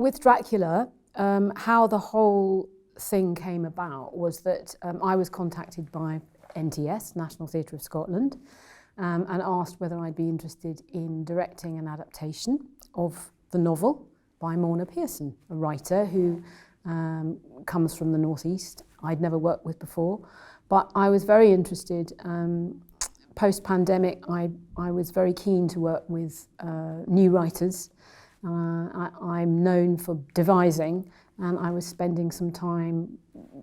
with Dracula, how the whole thing came about was that I was contacted by NTS, National Theatre of Scotland, and asked whether I'd be interested in directing an adaptation of the novel by Morna Pearson, a writer who comes from the Northeast. I'd never worked with before, but I was very interested. Post-pandemic, I was very keen to work with new writers. I'm known for devising, and I was spending some time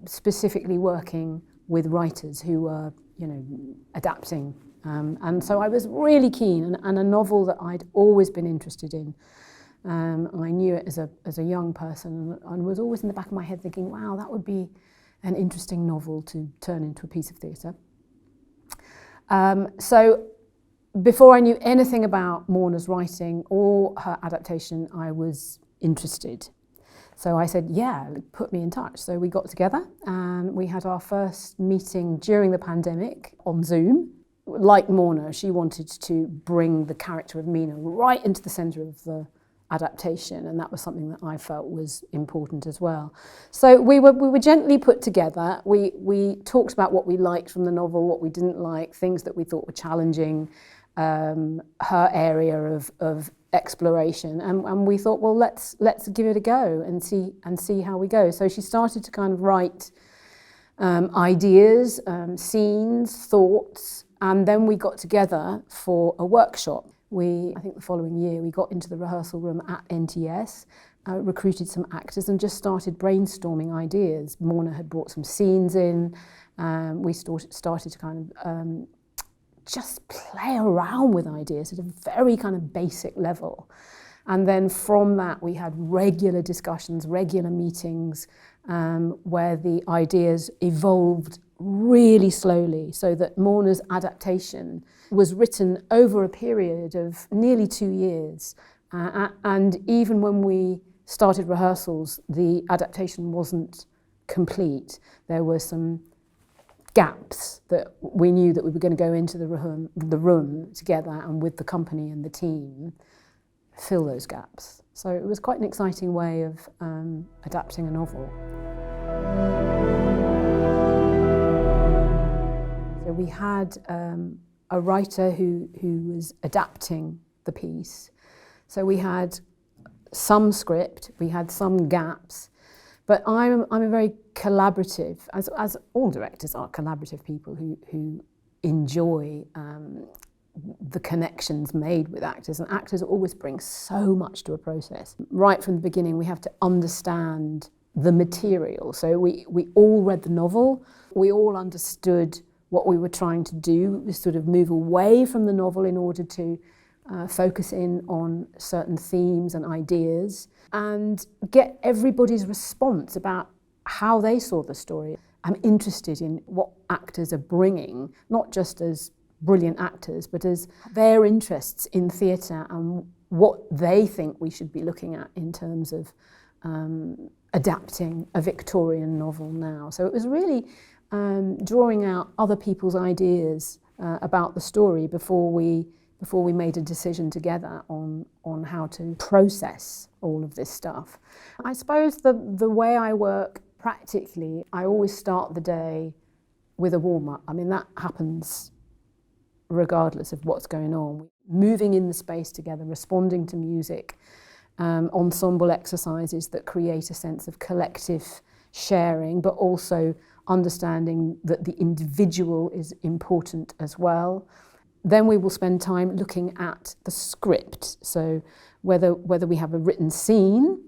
specifically working with writers who were, adapting. And so I was really keen, and a novel that I'd always been interested in. I knew it as a young person, and was always in the back of my head thinking, wow, that would be an interesting novel to turn into a piece of theatre. So before I knew anything about Morna's writing or her adaptation, I was interested. So I said, yeah, put me in touch. So we got together and we had our first meeting during the pandemic on Zoom. Like Morna, she wanted to bring the character of Mina right into the centre of the adaptation, and that was something that I felt was important as well. So we were gently put together. We talked about what we liked from the novel, what we didn't like, things that we thought were challenging, her area of exploration, and we thought, well, let's give it a go and see how we go. So she started to kind of write ideas, scenes, thoughts, and then we got together for a workshop. I think the following year, we got into the rehearsal room at NTS, recruited some actors and just started brainstorming ideas. Morna had brought some scenes in. We started to kind of just play around with ideas at a very kind of basic level. And then from that, we had regular discussions, regular meetings, where the ideas evolved really slowly, so that Morna's adaptation was written over a period of nearly 2 years. And even when we started rehearsals, the adaptation wasn't complete. There were some gaps that we knew that we were going to go into the room together and with the company and the team fill those gaps. So it was quite an exciting way of adapting a novel. So we had a writer who was adapting the piece. So we had some script, we had some gaps, but I'm a very collaborative, as all directors are collaborative people who enjoy the connections made with actors, and actors always bring so much to a process. Right from the beginning, we have to understand the material. So we all read the novel, we all understood what we were trying to do, was sort of move away from the novel in order to focus in on certain themes and ideas and get everybody's response about how they saw the story. I'm interested in what actors are bringing, not just as brilliant actors, but as their interests in theatre and what they think we should be looking at in terms of adapting a Victorian novel now. So it was really drawing out other people's ideas about the story before we made a decision together on how to process all of this stuff. I suppose the way I work practically, I always start the day with a warm-up. I mean, that happens regardless of what's going on. Moving in the space together, responding to music, ensemble exercises that create a sense of collective sharing, but also understanding that the individual is important as well. Then we will spend time looking at the script. So whether we have a written scene,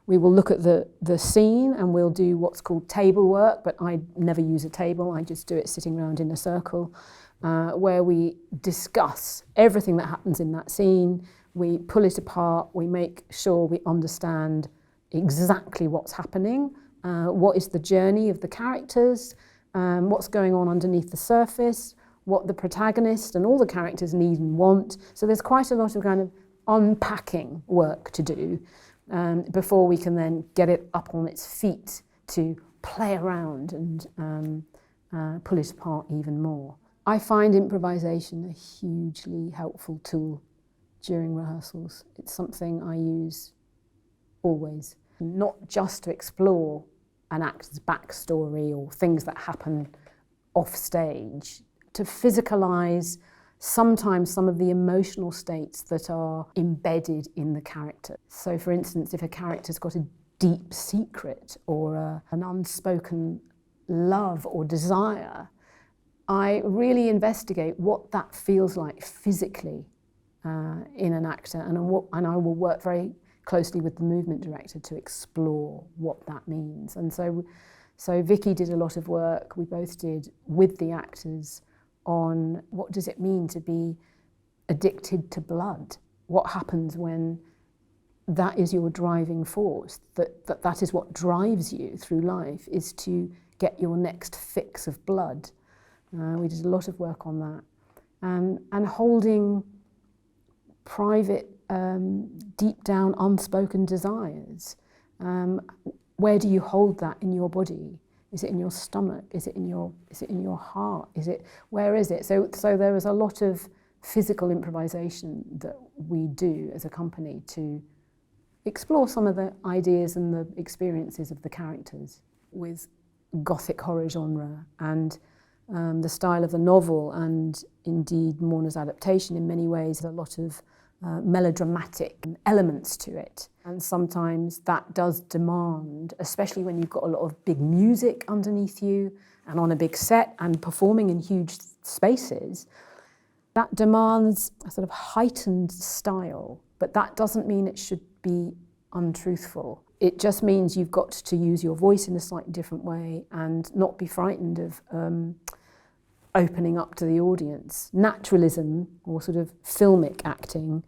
we will look at the scene and we'll do what's called table work, but I never use a table, I just do it sitting around in a circle, where we discuss everything that happens in that scene, we pull it apart, we make sure we understand exactly what's happening, what is the journey of the characters, what's going on underneath the surface, what the protagonist and all the characters need and want. So there's quite a lot of kind of unpacking work to do before we can then get it up on its feet to play around and pull it apart even more. I find improvisation a hugely helpful tool during rehearsals. It's something I use always. not just to explore an actor's backstory or things that happen off stage, to physicalise sometimes some of the emotional states that are embedded in the character. So for instance, if a character's got a deep secret or an unspoken love or desire, I really investigate what that feels like physically in an actor, and I will work very closely with the movement director to explore what that means. And so Vicky did a lot of work, we both did, with the actors on what does it mean to be addicted to blood? What happens when that is your driving force, that is what drives you through life, is to get your next fix of blood. We did a lot of work on that. And holding private, deep down unspoken desires. Where do you hold that in your body? Is it in your stomach? Is it in your heart? Where is it? So there was a lot of physical improvisation that we do as a company to explore some of the ideas and the experiences of the characters with gothic horror genre and the style of the novel, and indeed Morna's adaptation in many ways, a lot of melodramatic elements to it. And sometimes that does demand, especially when you've got a lot of big music underneath you and on a big set and performing in huge spaces, that demands a sort of heightened style, but that doesn't mean it should be untruthful. It just means you've got to use your voice in a slightly different way and not be frightened of opening up to the audience. Naturalism or sort of filmic acting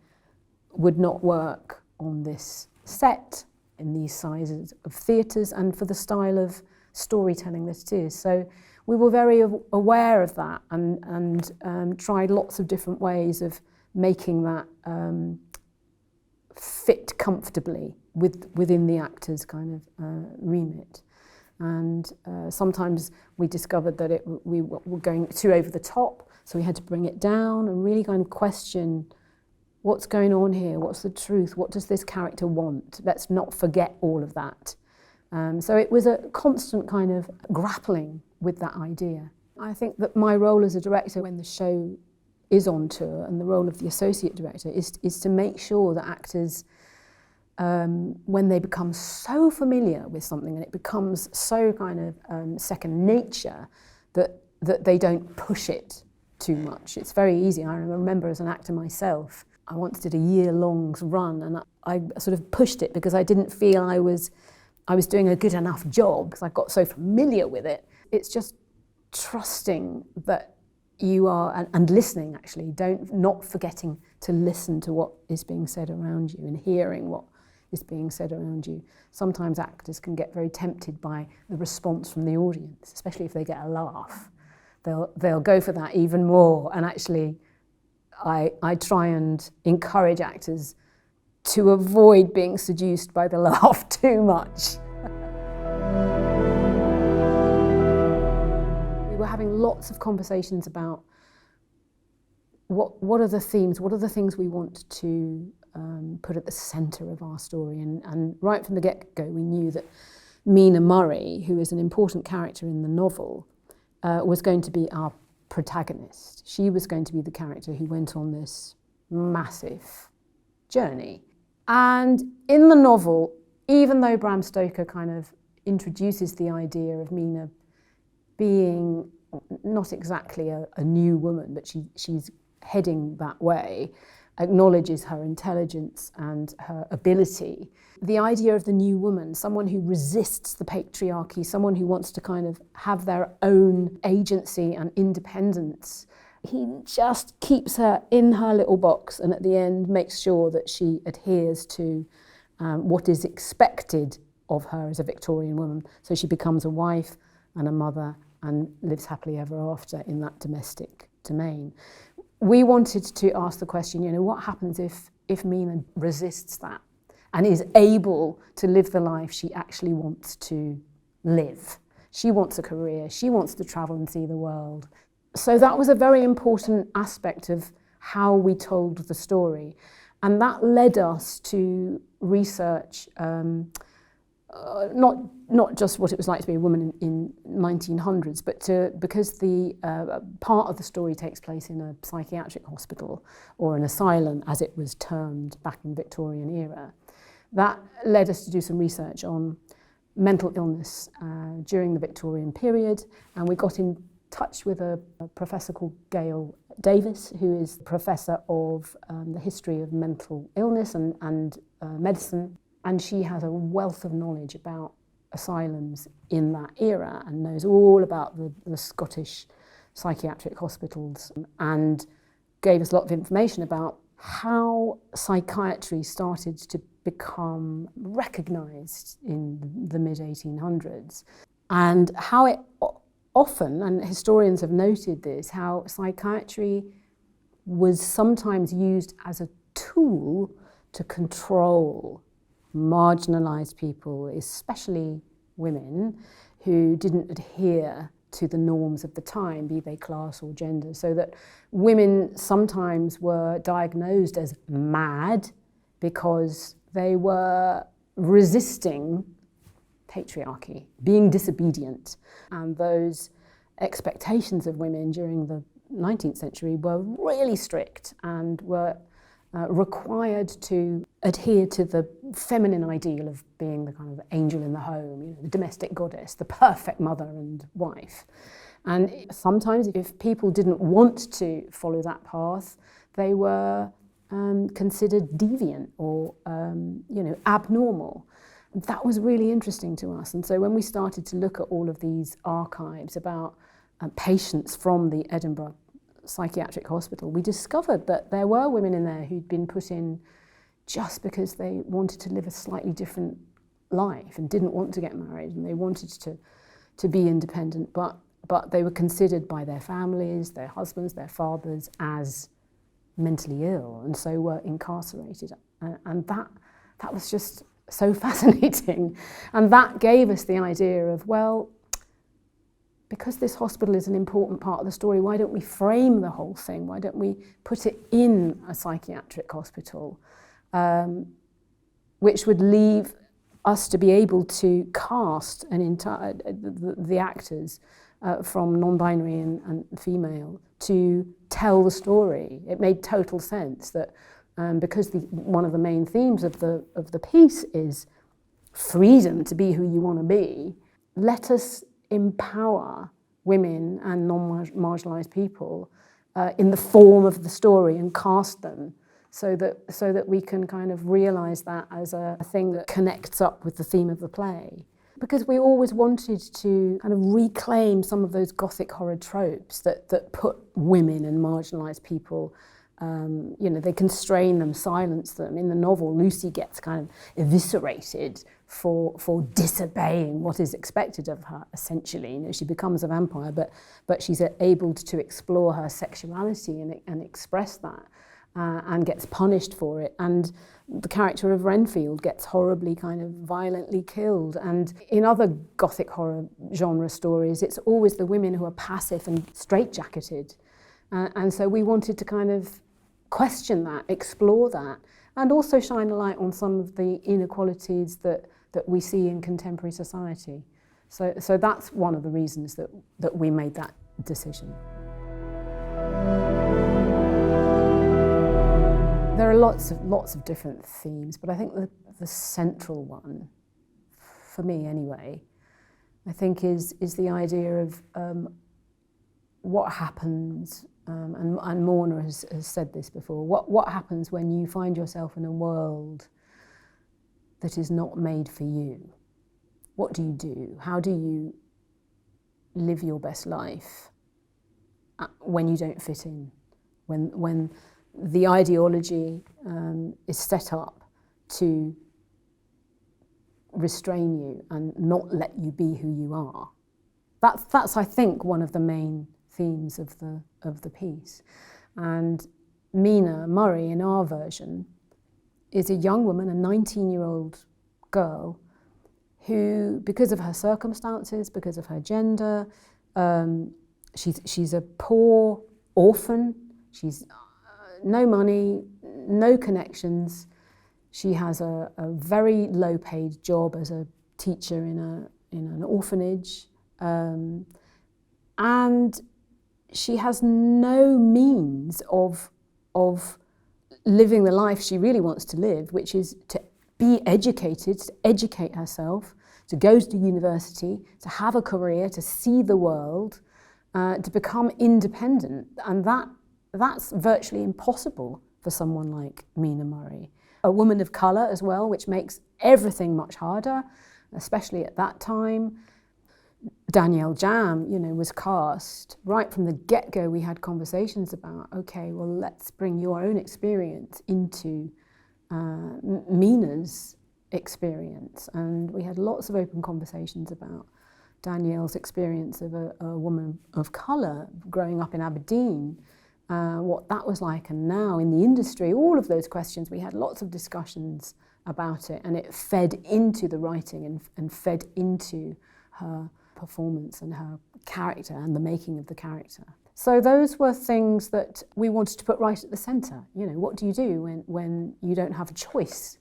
would not work on this set, in these sizes of theatres, and for the style of storytelling that it is. So we were very aware of that and tried lots of different ways of making that fit comfortably within the actor's kind of remit. And sometimes we discovered that we were going too over the top, so we had to bring it down and really kind of question what's going on here, what's the truth, what does this character want? Let's not forget all of that. So it was a constant kind of grappling with that idea. I think that my role as a director when the show is on tour, and the role of the associate director, is to make sure that actors, when they become so familiar with something and it becomes so kind of second nature, that they don't push it too much. It's very easy. I remember as an actor myself, I once did a year-long run and I sort of pushed it because I didn't feel I was doing a good enough job because I got so familiar with it. It's just trusting that you are, and listening actually, not forgetting to listen to what is being said around you and hearing what is being said around you. Sometimes actors can get very tempted by the response from the audience, especially if they get a laugh. They'll go for that even more, and actually I try and encourage actors to avoid being seduced by the laugh too much. We were having lots of conversations about what are the themes, what are the things we want to put at the centre of our story. And right from the get-go, we knew that Mina Murray, who is an important character in the novel, was going to be our protagonist. She was going to be the character who went on this massive journey. And in the novel, even though Bram Stoker kind of introduces the idea of Mina being not exactly a new woman, but she's heading that way, acknowledges her intelligence and her ability. The idea of the new woman, someone who resists the patriarchy, someone who wants to kind of have their own agency and independence, he just keeps her in her little box and at the end makes sure that she adheres to what is expected of her as a Victorian woman. So she becomes a wife and a mother and lives happily ever after in that domestic domain. We wanted to ask the question, what happens if Mina resists that and is able to live the life she actually wants to live? She wants a career, she wants to travel and see the world. So that was a very important aspect of how we told the story. And that led us to research not just what it was like to be a woman in 1900s, but because the part of the story takes place in a psychiatric hospital or an asylum, as it was termed back in Victorian era. That led us to do some research on mental illness during the Victorian period, and we got in touch with a professor called Gail Davis, who is professor of the history of mental illness and medicine, and she has a wealth of knowledge about asylums in that era and knows all about the Scottish psychiatric hospitals, and gave us a lot of information about how psychiatry started to become recognised in the mid-1800s, and how it often, and historians have noted this, how psychiatry was sometimes used as a tool to control marginalised people, especially women, who didn't adhere to the norms of the time, be they class or gender, so that women sometimes were diagnosed as mad because they were resisting patriarchy, being disobedient. And those expectations of women during the 19th century were really strict and were required to adhere to the feminine ideal of being the kind of angel in the home, you know, the domestic goddess, the perfect mother and wife. And sometimes if people didn't want to follow that path, they were considered deviant or abnormal. That was really interesting to us. And so when we started to look at all of these archives about patients from the Edinburgh Psychiatric Hospital, we discovered that there were women in there who'd been put in just because they wanted to live a slightly different life and didn't want to get married, and they wanted to be independent, but they were considered by their families, their husbands, their fathers as mentally ill, and so were incarcerated. And that was just so fascinating. And that gave us the idea of, well, because this hospital is an important part of the story, why don't we frame the whole thing? Why don't we put it in a psychiatric hospital, which would leave us to be able to cast the actors from non-binary and female to tell the story. It made total sense that because one of the main themes of the piece is freedom to be who you want to be, let us empower women and non-marginalised people in the form of the story and cast them so that we can kind of realise that as a thing that connects up with the theme of the play. Because we always wanted to kind of reclaim some of those Gothic horror tropes that put women and marginalised people, they constrain them, silence them. In the novel, Lucy gets kind of eviscerated for disobeying what is expected of her, essentially. You know, she becomes a vampire, but she's able to explore her sexuality and express that, and gets punished for it. And the character of Renfield gets horribly kind of violently killed. And in other Gothic horror genre stories, it's always the women who are passive and straitjacketed. And so we wanted to kind of question that, explore that, and also shine a light on some of the inequalities that we see in contemporary society. So that's one of the reasons that we made that decision. There are lots of different themes, but I think the central one, for me anyway, I think is the idea of what happens, and Morna has said this before, what happens when you find yourself in a world that is not made for you? What do you do? How do you live your best life when you don't fit in? When the ideology is set up to restrain you and not let you be who you are. That's I think one of the main themes of the piece. And Mina Murray, in our version, is a young woman, a 19-year-old girl, who, because of her circumstances, because of her gender, she's a poor orphan. She's no money, no connections. She has a very low-paid job as a teacher in an orphanage, and she has no means of living the life she really wants to live, which is to be educated, to educate herself, to go to university, to have a career, to see the world, to become independent. And that's virtually impossible for someone like Mina Murray. A woman of colour as well, which makes everything much harder, especially at that time. Danielle Jam, was cast. Right from the get-go, we had conversations about, okay, well, let's bring your own experience into Mina's experience. And we had lots of open conversations about Danielle's experience of a woman of colour growing up in Aberdeen, what that was like, and now in the industry, all of those questions. We had lots of discussions about it, and it fed into the writing and fed into her performance and her character and the making of the character. So those were things that we wanted to put right at the centre. What do you do when you don't have a choice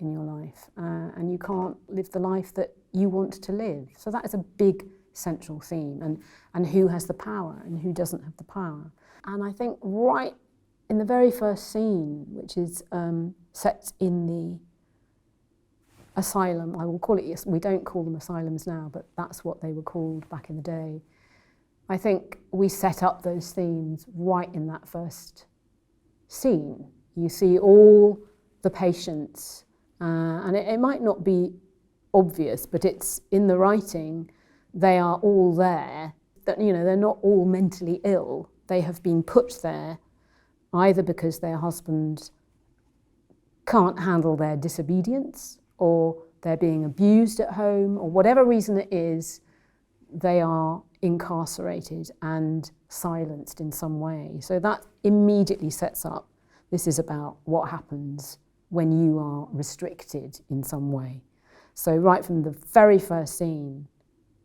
in your life and you can't live the life that you want to live? So that is a big central theme, and who has the power and who doesn't have the power. And I think right in the very first scene, which is set in the asylum, I will call it, we don't call them asylums now, but that's what they were called back in the day. I think we set up those themes right in that first scene. You see all the patients, and it might not be obvious, but it's in the writing, they are all there, that they're not all mentally ill. They have been put there either because their husband can't handle their disobedience, or they're being abused at home, or whatever reason it is, they are incarcerated and silenced in some way. So that immediately sets up, this is about what happens when you are restricted in some way. So right from the very first scene,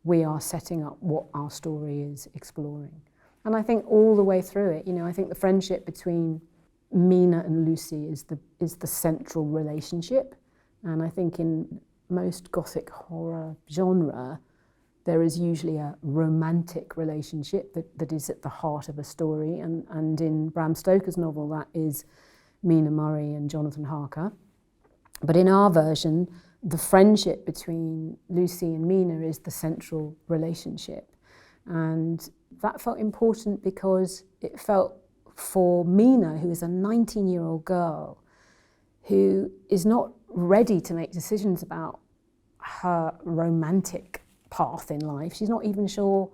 we are setting up what our story is exploring. And I think all the way through it, I think the friendship between Mina and Lucy is the central relationship. And I think in most Gothic horror genre, there is usually a romantic relationship that is at the heart of a story. And in Bram Stoker's novel, that is Mina Murray and Jonathan Harker. But in our version, the friendship between Lucy and Mina is the central relationship. And that felt important because it felt for Mina, who is a 19-year-old girl, who is not ready to make decisions about her romantic path in life. She's not even sure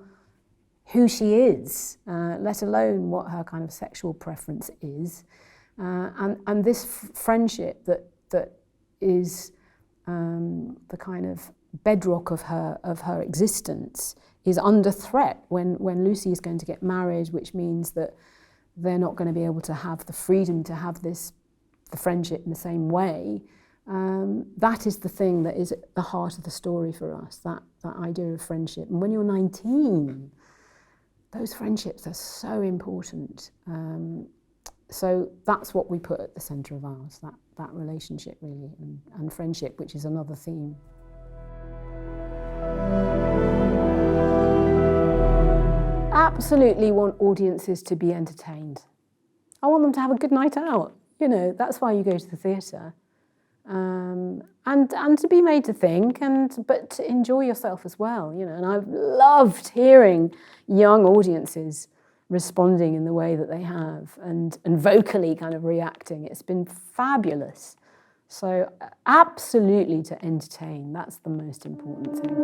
who she is, let alone what her kind of sexual preference is. And this friendship that is the kind of bedrock of her existence is under threat when Lucy is going to get married, which means that they're not going to be able to have the freedom to have the friendship in the same way. That is the thing that is at the heart of the story for us, that idea of friendship. And when you're 19, those friendships are so important. So that's what we put at the centre of ours, that relationship really, and friendship, which is another theme. Absolutely want audiences to be entertained. I want them to have a good night out. That's why you go to the theatre. And to be made to think, but to enjoy yourself as well. And I've loved hearing young audiences responding in the way that they have and vocally kind of reacting. It's been fabulous. So absolutely to entertain, that's the most important thing.